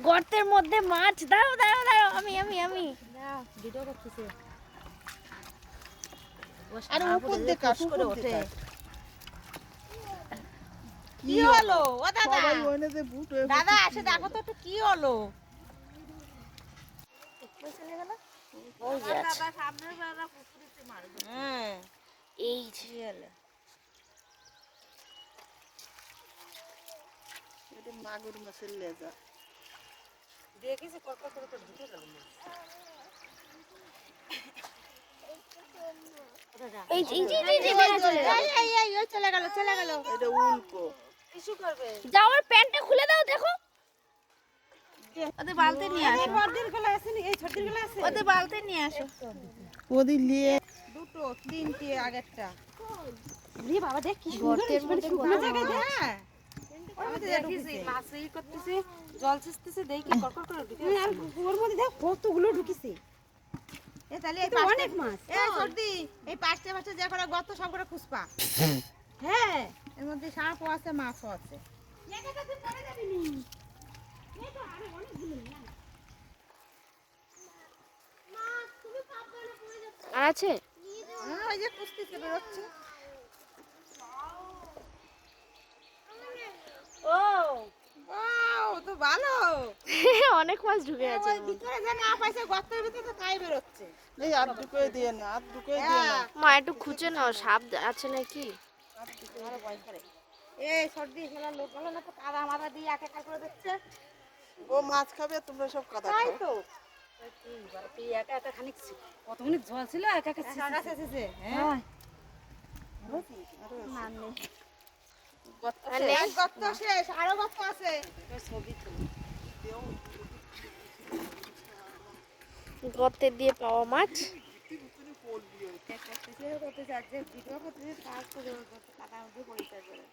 গর্তের মধ্যে মাছ। দাঁড়াও দাঁড়াও দাঁড়াও, আমি আমি আমি ভিডিও করতেছে। আরে উপর দিয়ে কাজ করে ওঠে। কি হলো ও দাদা? সবাই ওইনে যে বুট হয়ে দাদা এসে দেখো তো একটু কি হলো। চলে গেল। ওই যে আছে। দাদা সামনে দাদা পুকুরিতে মারবে। হ্যাঁ এই যে কি হলো? এটা মাগুর মাছের লেজা। দেখেছি কত করে তো ঢুকে গেল মাছ। এই যে এই যে এই যে বেড়া চলে গেল। এই চলে গেল চলে গেল। এটা উল্কো। কিছু করবে। যাও ওর প্যান্টটা খুলে দাও, দেখো। ওদের বালতি নিয়ে আসো। বড়দের গুলো আসেনি, এই ছোটদের গুলো আছে। ওদের বালতি নিয়ে আসো। ওদি লিয়ে দুটো তিনটে আগেরটা। রে বাবা দেখ কি সুন্দর শুকনো জায়গায় দে। হ্যাঁ আমি তো দেখেছি মাছ ই করতেছে, জল ছিটতেছে, দেখি কড়কড় করে ঢুকে। আর ওর মধ্যে দেখ কতগুলো ঢুকিছে। এ তাহলে এই পাঁচটা অনেক মাছ। এই সর্দি এই পাঁচটা মাছে যে করে গত সব করে খুসপা। হ্যাঁ এর মধ্যে সাপও আছে মাছও আছে। জায়গাটাতে পড়ে যাবি নি। এই তো আরে অনেকগুলো না। মা তুমি সাবধানে পড়ে যাচ্ছ। আর আছে? ওই যে কুস্তিতে বেরোচ্ছে। ও ওয়াও তো ভালো। অনেক মাছ ঢুকে আছে। ওই ভিতরে যে না পাইছে গর্তের ভিতরে তো তাই বেরোচ্ছে। এই হাত ঢুকিয়ে দিয়ে না, হাত ঢুকিয়ে দিয়ে না। মা একটু খুঁজে নাও, সাপ আছে নাকি। আরে ভয় করে। এই সর্দি খেলা লোক গেল না তো কাদা মাদা দিয়ে একা একা করে দিচ্ছে। ও মাছ খাবে তোমরা সব কাদা তাই খাও। তো তুই একা একা খানিক কতখানি জল ছিল একা একা শেষেছে। হ্যাঁ গর্ত শেষ আরো গর্ত আছে। ছবি তুলি গর্তে দিয়ে পাওয়া মাছ। করতে চাচ্ছে ভিডিও করতে কাজ করে কাদা মধ্যে পরিচয় করে।